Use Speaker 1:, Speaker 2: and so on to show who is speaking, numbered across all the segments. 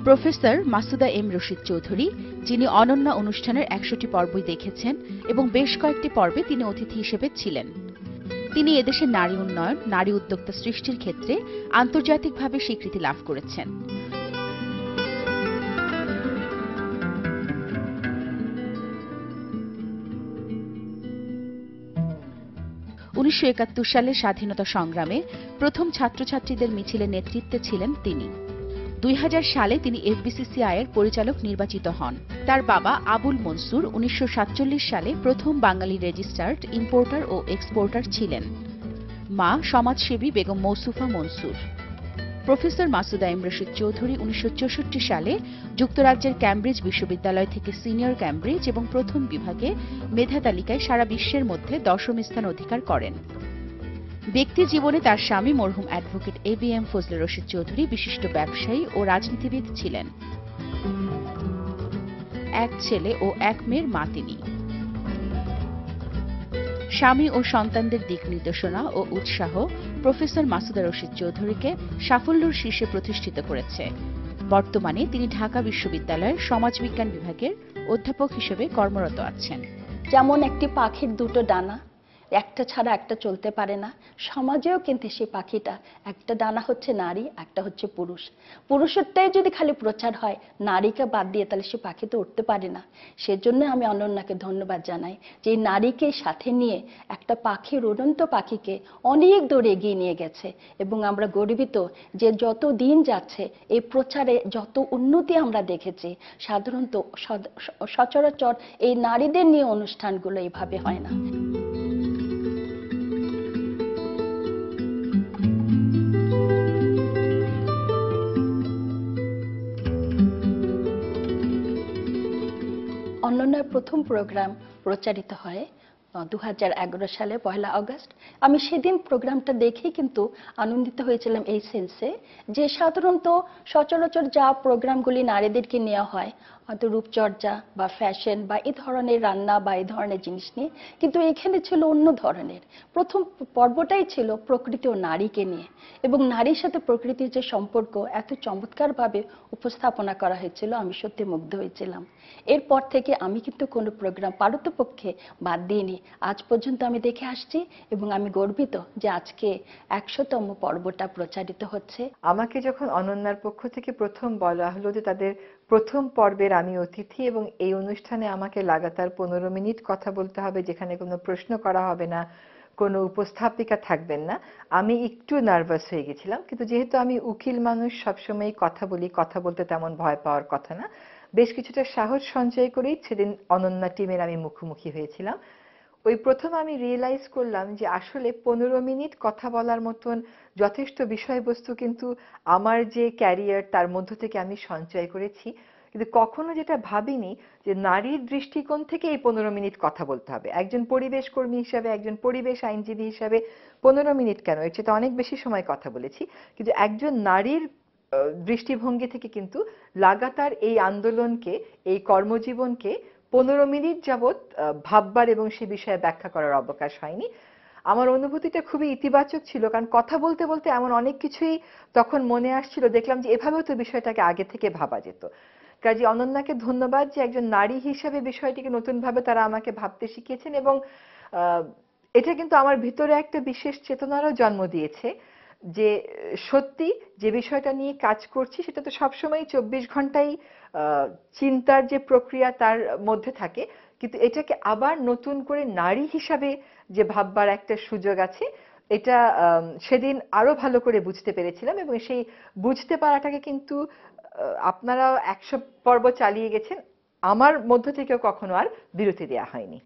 Speaker 1: Professor Masuda M Rashid Chowdhury, যিনি অনন্যা অনুষ্ঠানের ১০০টি পর্বই দেখেছেন এবং বেশ কয়েকটি পর্বে তিনি অতিথি হিসেবে ছিলেন। তিনি এদেশের নারী উন্নয়ন, নারী উদ্যোক্তা সৃষ্টির ক্ষেত্রে আন্তর্জাতিকভাবে স্বীকৃতি লাভ করেছেন। ১৯৭১ সালে স্বাধীনতা সংগ্রামে প্রথম ছাত্রছাত্রীদের মিছিলের নেতৃত্বে ছিলেন তিনি। ২০০০ সালে তিনি এফবিসিসিআই-এর পরিচালক নির্বাচিত হন। তার বাবা আবুল মনসুর ১৯৪৭ সালে প্রথম বাঙালি রেজিস্টার্ড ইম্পোর্টার ও এক্সপোর্টার ছিলেন। মা সমাজসেবী বেগম মৌসুফা মনসুর। প্রফেসর মাসুদা এম রশিদ চৌধুরী ১৯৬৪ সালে যুক্তরাজ্যের ক্যামব্রিজ বিশ্ববিদ্যালয় থেকে সিনিয়র ক্যামব্রিজ এবং প্রথম বিভাগে মেধা তালিকায় সারা বিশ্বের মধ্যে ১০ম স্থান অধিকার করেন। ব্যক্তি জীবনে তার স্বামী মরহুম অ্যাডভোকেট এবিএম ফজলে রশিদ চৌধুরী বিশিষ্ট ব্যবসায়ী ও রাজনীতিবিদ ছিলেন। এক ছেলে ও এক মেয়ের মা তিনি। স্বামী ও সন্তানদের দিক নির্দেশনা ও উৎসাহ প্রফেসর মাসুদা রশিদ চৌধুরীকে সাফল্যের শীর্ষে প্রতিষ্ঠিত করেছে। বর্তমানে তিনি ঢাকা বিশ্ববিদ্যালয়ের সমাজবিজ্ঞান বিভাগের অধ্যাপক হিসেবে কর্মরত আছেন।
Speaker 2: যেমন একটি পাখির দুটো ডানা, একটা ছাড়া একটা চলতে পারে না, সমাজেও কিন্তু সেই পাখিটা একটা ডানা হচ্ছে নারী, একটা হচ্ছে পুরুষ। পুরুষত্বই যদি খালি প্রচার হয়, নারীকে বাদ দিয়ে, তাহলে সে পাখি তো উঠতে পারে না। সেজন্য আমি অনন্যাকে ধন্যবাদ জানাই যে এই নারীকে সাথে নিয়ে একটা পাখির, উড়ন্ত পাখিকে অনেক দূর এগিয়ে নিয়ে গেছে। এবং আমরা গর্বিত যে যত দিন যাচ্ছে এই প্রচারে যত উন্নতি আমরা দেখেছি। সাধারণত সচরাচর এই নারীদের নিয়ে অনুষ্ঠানগুলো এইভাবে হয় না। অনন্যার প্রথম প্রোগ্রাম প্রচারিত হয় ২০১১ সালে ১লা আগস্ট। আমি সেদিন প্রোগ্রামটা দেখেই কিন্তু আনন্দিত হয়েছিলাম এই সেন্সে যে সাধারণত সচরাচর যা প্রোগ্রামগুলি নারীদেরকে নেওয়া হয়, হয়তো রূপচর্চা বা ফ্যাশন বা এই ধরনের রান্না বা এই ধরনের জিনিস নিয়ে, কিন্তু এখানে ছিল অন্য ধরনের। প্রথম পর্বটাই ছিল প্রকৃতি ও নারীকে নিয়ে, এবং নারীর সাথে প্রকৃতির যে সম্পর্ক এত চমৎকারভাবে উপস্থাপনা করা হয়েছিল, আমি সত্যি মুগ্ধ হয়েছিলাম। এরপর থেকে আমি কিন্তু কোনো প্রোগ্রাম পারতপক্ষে বাদ দিইনি। আজ পর্যন্ত আমি দেখে আসছি এবং আমি গর্বিত যে আজকে ১০০তম পর্বটা প্রচারিত হচ্ছে।
Speaker 3: আমাকে যখন অনন্যার পক্ষ থেকে প্রথম বলা হলো যে তাদের প্রথম পর্বের আমি অতিথি এবং এই অনুষ্ঠানে আমাকে লাগাতার ১৫ মিনিট কথা বলতে হবে, যেখানে কোনো প্রশ্ন করা হবে না, কোনো উপস্থাপিকা থাকবেন না, আমি একটু নার্ভাস হয়ে গেছিলাম। কিন্তু যেহেতু আমি উকিল মানুষ, সবসময় কথা বলি, কথা বলতে তেমন ভয় পাওয়ার কথা না, বেশ কিছুটা সাহস সঞ্চয় করেই সেদিন অনন্যা টিমের আমি মুখোমুখি হয়েছিলাম। ওই প্রথম আমি রিয়েলাইজ করলাম যে আসলে ১৫ মিনিট কথা বলার মতন যথেষ্ট বিষয়বস্তু কিন্তু আমার যে ক্যারিয়ার তার মধ্য থেকে আমি সঞ্চয় করেছি। কিন্তু কখনো যেটা ভাবিনি যে নারীর দৃষ্টিকোণ থেকে এই ১৫ মিনিট কথা বলতে হবে। একজন পরিবেশ কর্মী হিসাবে, একজন পরিবেশ আইনজীবী হিসাবে ১৫ মিনিট কেন, এর চেয়ে অনেক বেশি সময় কথা বলেছি। কিন্তু একজন নারীর দৃষ্টিভঙ্গি থেকে কিন্তু লাগাতার এই আন্দোলনকে, এই কর্মজীবনকে ১৫ মিনিট যাবৎ ভাববার এবং সে বিষয়ে ব্যাখ্যা করার অবকাশ হয়নি। আমার অনুভূতিটা খুবই ইতিবাচক ছিল, কারণ কথা বলতে বলতে এমন অনেক কিছুই তখন মনে আসছিল, দেখলাম যে এভাবেও তো বিষয়টাকে আগে থেকে ভাবা যেত। কাজে অনন্যাকে ধন্যবাদ যে একজন নারী হিসেবে বিষয়টিকে নতুনভাবে তারা আমাকে ভাবতে শিখিয়েছেন, এবং এটা কিন্তু আমার ভিতরে একটা বিশেষ চেতনারও জন্ম দিয়েছে যে সত্যি যে বিষয়টা নিয়ে কাজ করছি সেটা তো সবসময় ২৪ ঘন্টাই চিন্তার যে প্রক্রিয়া তার মধ্যে থাকে, কিন্তু এটাকে আবার নতুন করে নারী হিসাবে যে ভাববার একটা সুযোগ আছে, এটা সেদিন আরো ভালো করে বুঝতে পেরেছিলাম। এবং সেই বুঝতে পারাটাকে কিন্তু আপনারা ১০০ পর্ব চালিয়ে গেছেন, আমার মধ্য থেকেও কখনো আর বিরতি দেওয়া হয়নি।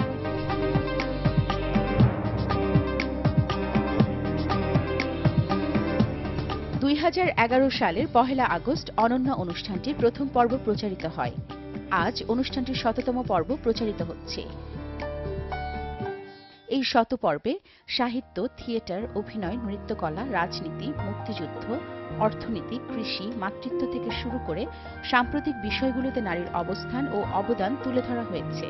Speaker 1: ২০১১ সালের ১লা আগস্ট অনন্যা অনুষ্ঠানটির প্রথম পর্ব প্রচারিত হয়। আজ অনুষ্ঠানটির ১০০তম পর্ব প্রচারিত হচ্ছে। এই ১০০ পর্বে সাহিত্য, থিয়েটার, অভিনয়, নৃত্যকলা, রাজনীতি, মুক্তিযুদ্ধ, অর্থনীতি, কৃষি, মাতৃত্ব থেকে শুরু করে সাম্প্রতিক বিষয়গুলোতে নারীর অবস্থান ও অবদান তুলে ধরা হয়েছে।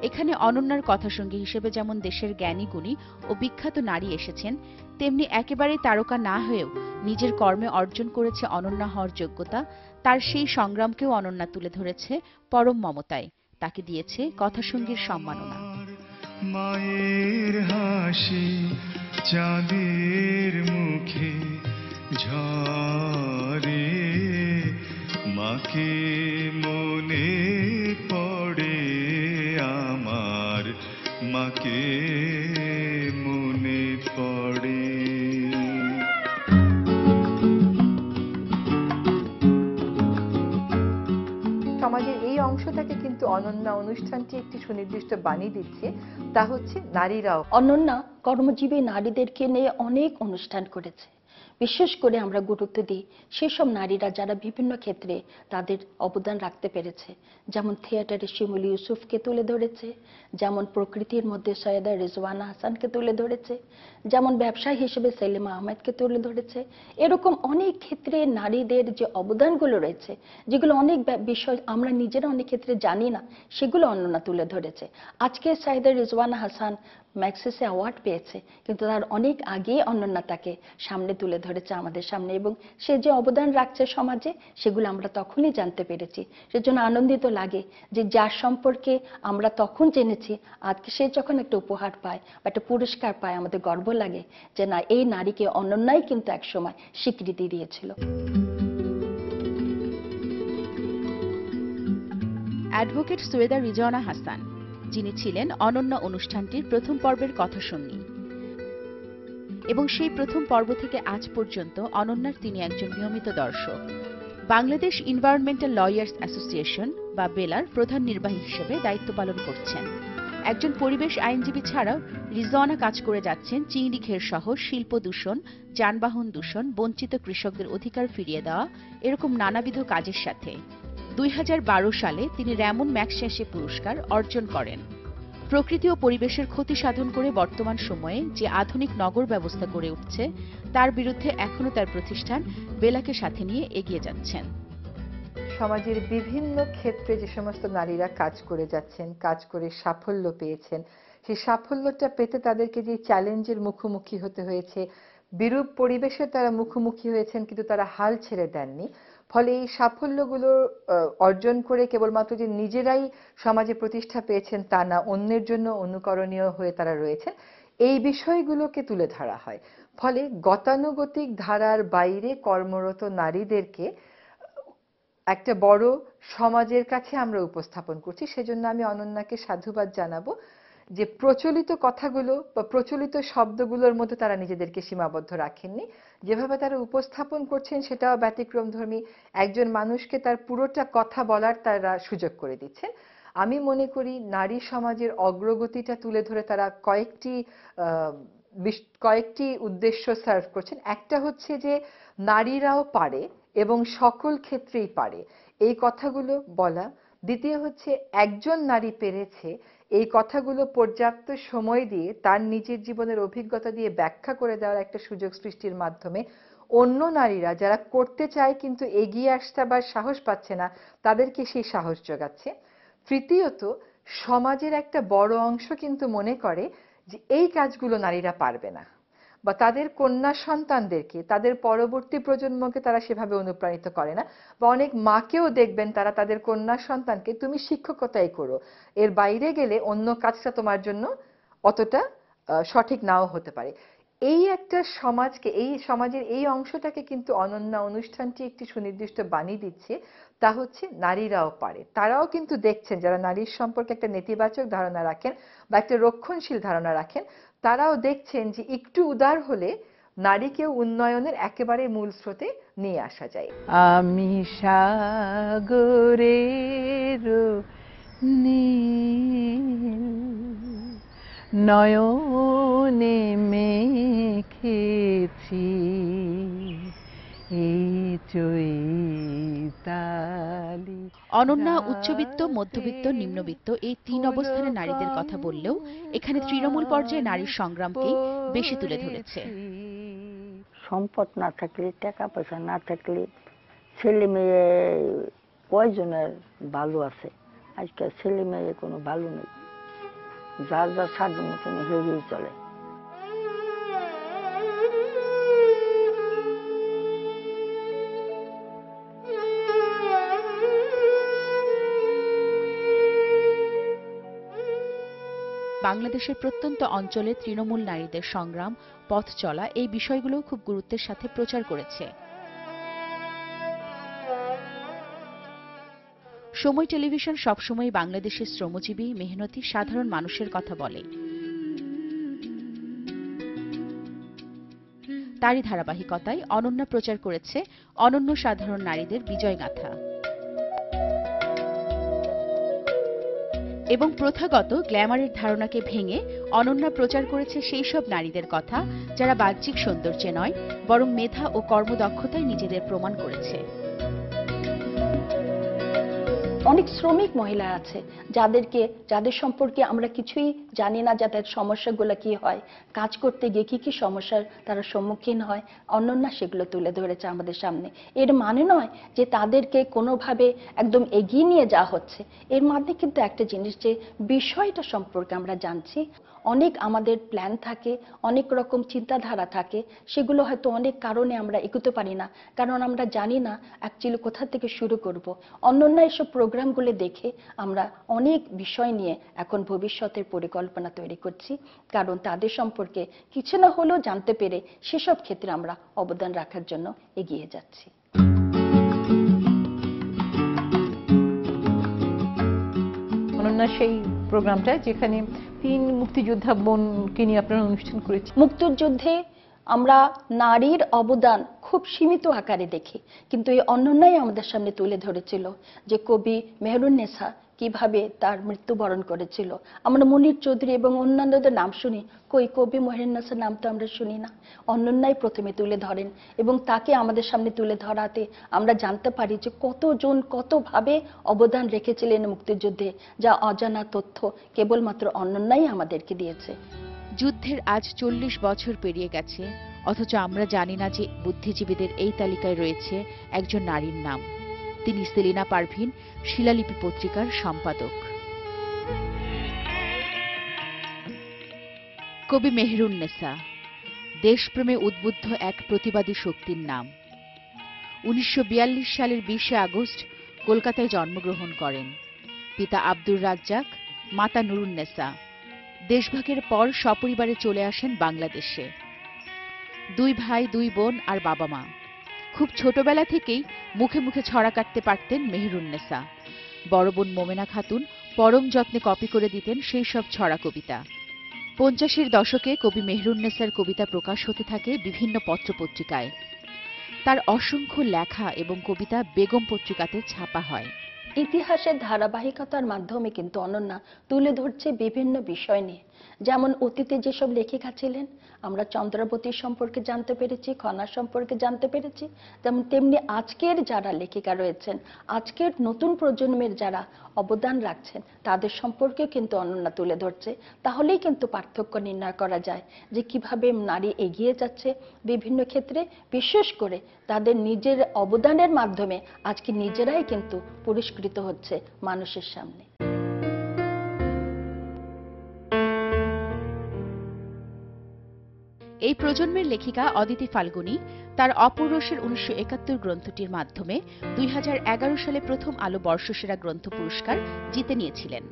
Speaker 1: এখানে অনন্যার কথাসঙ্গী হিসেবে যেমন দেশের জ্ঞানী গুণী ও বিখ্যাত নারী এসেছেন, তেমনি একেবারে তারকা না হয়েও নিজের কর্মে অর্জন করেছে অনন্যা হওয়ার যোগ্যতা। তার সেই সংগ্রামকেও অনন্যা তুলে ধরেছে পরম মমতায়, তাকে দিয়েছে কথাসঙ্গীর সম্মাননা।
Speaker 4: মায়ের হাসি চাঁদের মুখে ঝরে, মাকে মনে পড়ে আমার, মাকে মনে পড়ে।
Speaker 3: সমাজের এই অংশটাকে কিন্তু অনন্যা অনুষ্ঠানটি একটি সুনির্দিষ্ট বাণী দিচ্ছে, তা হচ্ছে নারীরাও।
Speaker 2: অনন্যা কর্মজীবী নারীদেরকে নিয়ে অনেক অনুষ্ঠান করেছে। বিশেষ করে আমরা গুরুত্ব দিই সেসব নারীরা যারা বিভিন্ন ক্ষেত্রে তাদের অবদান রাখতে পেরেছে। যেমন থিয়েটারে শিমুল ইউসুফকে তুলে ধরেছে, যেমন প্রকৃতির মধ্যে সৈয়দা রিজওয়ানা হাসানকে তুলে ধরেছে, যেমন ব্যবসায়ী হিসেবে সেলিমা আহমেদকে তুলে ধরেছে। এরকম অনেক ক্ষেত্রে নারীদের যে অবদানগুলো রয়েছে, যেগুলো অনেক বিষয় আমরা নিজেরা অনেক ক্ষেত্রে জানি না, সেগুলো অনন্যা তুলে ধরেছে। আজকে সৈয়দা রিজওয়ানা হাসান ম্যাগসেসে অ্যাওয়ার্ড পেয়েছে, কিন্তু তার অনেক আগেই অনন্যা তাকে সামনে তুলে ধরেছে আমাদের সামনে, এবং সে যে অবদান রাখছে সমাজে সেগুলো আমরা তখনই জানতে পেরেছি। সেজন্য আনন্দিত লাগে যে যার সম্পর্কে আমরা তখন জেনেছি, আজকে সে যখন একটা উপহার পায় বা একটা পুরস্কার পায়, আমাদের গর্ব লাগে যে না, এই নারীকে অনন্যাই কিন্তু একসময় স্বীকৃতি দিয়েছিল।
Speaker 1: অ্যাডভোকেট সৈয়দা রিজওয়ানা হাসান, যিনি ছিলেন অনন্যা অনুষ্ঠানটির প্রথম পর্বের কথাসঙ্গী, এবং সেই প্রথম পর্ব থেকে আজ পর্যন্ত অনন্যার তিনি একজন নিয়মিত দর্শক। বাংলাদেশ এনভায়রনমেন্টাল লয়ার্স অ্যাসোসিয়েশন বা বেলার প্রধান নির্বাহী হিসেবে দায়িত্ব পালন করছেন। একজন পরিবেশ আইনজীবী ছাড়াও রিজওয়ানা কাজ করে যাচ্ছেন চিংড়ি ঘের সহ শিল্প দূষণ, যানবাহন দূষণ, বঞ্চিত কৃষকদের অধিকার ফিরিয়ে দেওয়া, এরকম নানাবিধ কাজের সাথে। 2012 সালে তিনি র্যামন ম্যাগসেসে পুরস্কার অর্জন করেন। প্রকৃতি ও পরিবেশের ক্ষতি সাধন করে বর্তমান সময়ে যে আধুনিক নগর ব্যবস্থা গড়ে উঠছে, তার বিরুদ্ধে এখনো তার প্রতিষ্ঠান বেলাকে সাথে নিয়ে এগিয়ে যাচ্ছেন।
Speaker 3: সমাজের বিভিন্ন ক্ষেত্রে যে সমস্ত নারীরা কাজ করে যাচ্ছেন, কাজ করে সাফল্য পেয়েছেন, সেই সাফল্যটা পেতে তাদেরকে যে চ্যালেঞ্জের মুখোমুখি হতে হয়েছে, বিরূপ পরিবেশে তারা মুখোমুখি হয়েছেন, কিন্তু তারা হাল ছেড়ে দেননি। ফলে এই সাফল্যগুলো অর্জন করে কেবলমাত্র যে নিজেরাই সমাজে প্রতিষ্ঠা পেয়েছেন তা না, অন্যের জন্য অনুকরণীয় হয়ে তারা রয়েছেন, এই বিষয়গুলোকে তুলে ধরা হয়। ফলে গতানুগতিক ধারার বাইরে কর্মরত নারীদেরকে একটা বড় সমাজের কাছে আমরা উপস্থাপন করছি। সেজন্য আমি অনন্যাকে সাধুবাদ জানাবো যে প্রচলিত কথাগুলো বা প্রচলিত শব্দগুলোর মধ্যে তারা নিজেদেরকে সীমাবদ্ধ রাখেননি। যেভাবে তারা উপস্থাপন করছেন সেটাও ব্যতিক্রমধর্মী। একজন মানুষকে তার পুরোটা কথা বলার তারা সুযোগ করে দিচ্ছেন। আমি মনে করি নারী সমাজের অগ্রগতিটা তুলে ধরে তারা কয়েকটি উদ্দেশ্য সার্ভ করছেন। একটা হচ্ছে যে নারীরাও পারে এবং সকল ক্ষেত্রেই পারে, এই কথাগুলো বলা। দ্বিতীয় হচ্ছে একজন নারী পেরেছে, এই কথাগুলো পর্যাপ্ত সময় দিয়ে তার নিজের জীবনের অভিজ্ঞতা দিয়ে ব্যাখ্যা করে দেওয়ার একটা সুযোগ সৃষ্টির মাধ্যমে অন্য নারীরা যারা করতে চায় কিন্তু এগিয়ে আসতে বা সাহস পাচ্ছে না, তাদেরকে সেই সাহস যোগাচ্ছে। তৃতীয়ত, সমাজের একটা বড় অংশ কিন্তু মনে করে যে এই কাজগুলো নারীরা পারবে না, বা তাদের কন্যা সন্তানদেরকে, তাদের পরবর্তী প্রজন্মকে তারা সেভাবে অনুপ্রাণিত করে না। বা অনেক মাকেও দেখবেন তারা তাদের কন্যা সন্তানকে তুমি শিক্ষকতাই করো, এর বাইরে গেলে অন্য কাজটা তোমার জন্য অতটা সঠিক নাও হতে পারে। এই একটা সমাজকে, এই সমাজের এই অংশটাকে কিন্তু অনন্যা অনুষ্ঠানটি একটি সুনির্দিষ্ট বাণী দিচ্ছে, তা হচ্ছে নারীরাও পারে। তারাও কিন্তু দেখছেন, যারা নারীর সম্পর্কে একটা নেতিবাচক ধারণা রাখেন বা একটা রক্ষণশীল ধারণা রাখেন, তারাও দেখছেন যে একটু উদার হলে নারীকেও উন্নয়নের একেবারে মূল স্রোতে নিয়ে আসা যায়। আমি সাগরের নীল নয়নে মেখেছি এই চৈতালি।
Speaker 1: অনন্যা উচ্চবিত্ত, মধ্যবিত্ত, নিম্নবিত্ত এই তিন অবস্থানের নারীদের কথা বললেও এখানে তৃণমূল পর্যায়ে নারীর সংগ্রামকেই বেশি তুলে ধরেছে।
Speaker 5: সম্পদ না থাকলে, টাকা পয়সা না থাকলে ছেলে মেয়ে কয়জনের ভালো আছে? আজকাল ছেলে মেয়ে কোনো ভালো নেই। যার যার সাধ্য মতন হেরিয়ে চলে।
Speaker 1: বাংলাদেশের প্রত্যন্ত অঞ্চলে তৃণমূল নারীদের সংগ্রাম, পথ চলা এই বিষয়গুলো খুব গুরুত্বের সাথে প্রচার করেছে। সময় টেলিভিশন সবসময় বাংলাদেশের শ্রমজীবী, মেহনতি সাধারণ মানুষের কথা বলে। তারই ধারাবাহিকতায় অনন্যা প্রচার করেছে অনন্য সাধারণ নারীদের বিজয়গাথা এবং প্রথাগত গ্ল্যামারের ধারণাকে ভেঙে অনন্যা প্রচার করেছে সেই সব নারীদের কথা যারা বাহ্যিক সৌন্দর্যে নয়, বরং মেধা ও কর্মদক্ষতায় নিজেদের প্রমাণ করেছে।
Speaker 2: অনেক শ্রমিক মহিলা আছে যাদের সম্পর্কে আমরা কিছুই জানি না, যাদের সমস্যাগুলো কি হয়, কাজ করতে গিয়ে কি কি সমস্যার তারা সম্মুখীন হয়, অনন্যা সেগুলো তুলে ধরেছে আমাদের সামনে। এর মানে নয় যে তাদেরকে কোনোভাবে একদম এগিয়ে নিয়ে যাওয়া হচ্ছে, এর মধ্যে কিন্তু একটা জিনিস যে বিষয়টা সম্পর্কে আমরা জানছি। অনেক আমাদের প্ল্যান থাকে, অনেক রকম চিন্তাধারা থাকে, সেগুলো হয়তো অনেক কারণে আমরা এগোতে পারি না, কারণ আমরা জানি না অ্যাকচুয়ালি কোথা থেকে শুরু করব। অনন্য এসব প্রোগ্রামগুলো দেখে আমরা অনেক বিষয় নিয়ে এখন ভবিষ্যতের পরিকল্পনা তৈরি করছি, কারণ তাদের সম্পর্কে কিছু না হলেও জানতে পেরে সেসব ক্ষেত্রে আমরা অবদান রাখার জন্য এগিয়ে যাচ্ছি।
Speaker 3: অনন্যা সেই প্রোগ্রামটা যেখানে 3 মুক্তিযোদ্ধা বোনকে নিয়ে আপনারা অনুষ্ঠান করেছেন।
Speaker 2: মুক্তিযুদ্ধে আমরা নারীর অবদান খুব সীমিত আকারে দেখি, কিন্তু এই অনন্যাই আমাদের সামনে তুলে ধরেছিল যে কবি মেহেরুন্নেসা কিভাবে তার মৃত্যুবরণ করেছিল। আমরা মুনির চৌধুরী এবং অন্যান্যদের নাম শুনি, কই কবি মেহেরুন্নেসার নাম তো আমরা শুনি না। অনন্যাই প্রথমে তুলে ধরেন এবং তাকে আমাদের সামনে তুলে ধরাতে আমরা জানতে পারি যে কতজন কতভাবে অবদান রেখেছিলেন মুক্তিযুদ্ধে, যা অজানা তথ্য কেবলমাত্র অনন্যাই আমাদেরকে দিয়েছে।
Speaker 1: যুদ্ধের আজ 40 বছর পেরিয়ে গেছে, অথচ আমরা জানি না যে বুদ্ধিজীবীদের এই তালিকায় রয়েছে একজন নারীর নাম। তিনি সেলিনা পারভীন, শিলালিপি পত্রিকার সম্পাদক। কবি মেহেরুন্নেসা দেশপ্রেমে উদ্বুদ্ধ এক প্রতিবাদী শক্তির নাম। 1942 সালের 20 আগস্ট কলকাতায় জন্মগ্রহণ করেন। পিতা আব্দুর রাজ্জাক, মাতা নুরুন্নেসা। দেশভাগের পর সপরিবারে চলে আসেন বাংলাদেশে। 2 ভাই 2 বোন আর বাবা মা। খুব ছোটবেলা থেকেই মুখে মুখে ছড়া কাটতে পারতেন মেহেরুন্নেসা। বড় বোন মোমেনা খাতুন পরম যত্নে কপি করে দিতেন সেই সব ছড়া কবিতা। 50-এর দশকে কবি মেহেরুন্নেসার কবিতা প্রকাশ হতে থাকে বিভিন্ন পত্রপত্রিকায়। তার অসংখ্য লেখা এবং কবিতা বেগম পত্রিকাতে ছাপা হয়।
Speaker 2: ইতিহাসের ধারাবাহিকতার মাধ্যমে কিন্তু অনন্যা তুলে ধরছে বিভিন্ন বিষয় নিয়ে, যেমন অতীতে যেসব লেখিকা ছিলেন আমরা চন্দ্রাবতী সম্পর্কে জানতে পেরেছি, খনা সম্পর্কে জানতে পেরেছি, তেমনি আজকের যারা লেখিকা রয়েছেন, আজকের নতুন প্রজন্মের যারা অবদান রাখছেন তাদের সম্পর্কেও কিন্তু অনন্যা তুলে ধরছে। তাহলেই কিন্তু পার্থক্য নির্ণয় করা যায় যে কিভাবে নারী এগিয়ে যাচ্ছে বিভিন্ন ক্ষেত্রে, বিশেষ করে তাদের নিজের অবদানের মাধ্যমে আজকে নিজেরাই কিন্তু পুরস্কৃত হচ্ছে মানুষের সামনে।
Speaker 1: এই প্রজন্মের লেখিকা অদিতি ফাল্গুনী তার অপৌরুষের 1971 গ্রন্থটির মাধ্যমে 2011 সালে প্রথম আলো বর্ষসেরা গ্রন্থ পুরস্কার জিতে নিয়েছিলেন।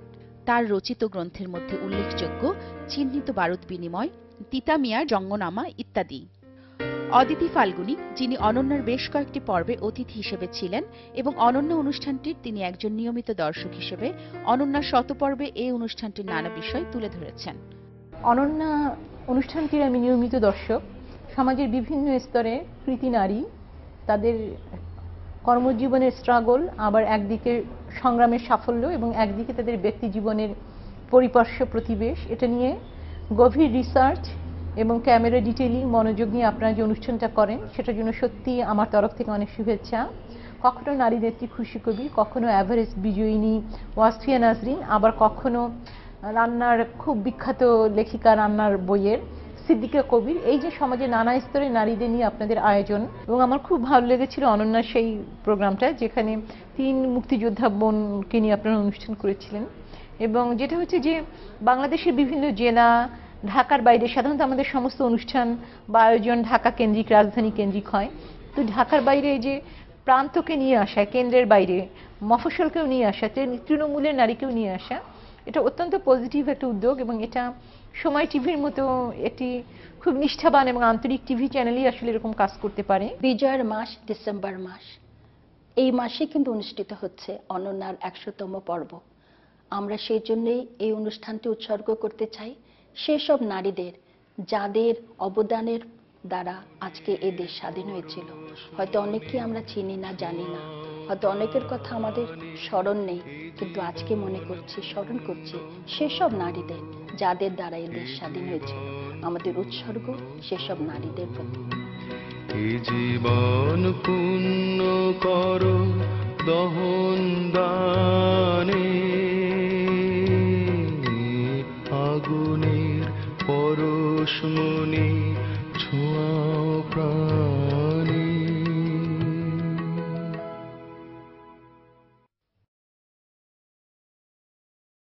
Speaker 1: তার রচিত গ্রন্থের মধ্যে উল্লেখযোগ্য চিহ্নিত বারুদ বিনিময়, তিতা মিয়ার জঙ্গনামা ইত্যাদি। অদিতি ফাল্গুনী, যিনি অনন্যার বেশ কয়েকটি পর্বে অতিথি হিসেবে ছিলেন এবং অনন্য অনুষ্ঠানটির তিনি একজন নিয়মিত দর্শক হিসেবে অনন্যার শতপর্বে এই অনুষ্ঠানটির নানা বিষয় তুলে ধরেছেন।
Speaker 6: অনন্যা অনুষ্ঠানটির আমি নিয়মিত দর্শক। সমাজের বিভিন্ন স্তরে কৃতি নারী, তাদের কর্মজীবনের স্ট্রাগল, আবার একদিকে সংগ্রামের সাফল্য এবং একদিকে তাদের ব্যক্তি জীবনের পরিপার্শ্ব প্রতিবেশ, এটা নিয়ে গভীর রিসার্চ এবং ক্যামেরা ডিটেইলিং মনোযোগ নিয়ে আপনারা যে অনুষ্ঠানটা করেন সেটার জন্য সত্যি আমার তরফ থেকে অনেক শুভেচ্ছা। কখনো নারী নেত্রী খুশি কবি, কখনো এভারেস্ট বিজয়িনী ওয়াসফিয়া নাজরিন, আবার কখনো রান্নার খুব বিখ্যাত লেখিকা রান্নার বইয়ের সিদ্দিকা কবির। এই যে সমাজে নানা স্তরে নারীদের নিয়ে আপনাদের আয়োজন, এবং আমার খুব ভালো লেগেছিল অনন্যার সেই প্রোগ্রামটা যেখানে 3 মুক্তিযোদ্ধা বোনকে নিয়ে আপনারা অনুষ্ঠান করেছিলেন। এবং যেটা হচ্ছে যে বাংলাদেশের বিভিন্ন জেলা, ঢাকার বাইরে সাধারণত আমাদের সমস্ত অনুষ্ঠান বা আয়োজন ঢাকা কেন্দ্রিক, রাজধানী কেন্দ্রিক হয়। তো ঢাকার বাইরে এই যে প্রান্তকে নিয়ে আসা, কেন্দ্রের বাইরে মফস্বলকেও নিয়ে আসা, তৃণমূলের নারীকেও নিয়ে আসা, এটা অত্যন্ত পজিটিভ একটা উদ্যোগ এবং এটা সময় টিভির মতো এটি খুব নিষ্ঠাবান এবং আন্তরিক টিভি চ্যানেলই আসলে এরকম কাজ করতে পারে।
Speaker 2: বিজয়ের মাস ডিসেম্বর মাস, এই মাসে কিন্তু অনুষ্ঠিত হচ্ছে অনন্যার 100তম পর্ব। আমরা সেই জন্যই এই অনুষ্ঠানটি উৎসর্গ করতে চাই সেসব নারীদের যাদের অবদানের দ্বারা আজকে এই দেশ স্বাধীন হয়েছিল। হয়তো অনেককে আমরা চিনি না, জানি না, হয়তো অনেকের কথা আমাদের স্মরণ নেই, কিন্তু আজকে মনে করছি, স্মরণ করছি সেসব নারীদের যাদের দ্বারা এই দেশ স্বাধীন হয়েছিল। আমাদের উৎসর্গ সেসব নারীদের প্রতি।
Speaker 4: এ জীবন পূর্ণ করো দহন দানে, আগুনের পরশমণি ছোঁয়াও প্রাণে।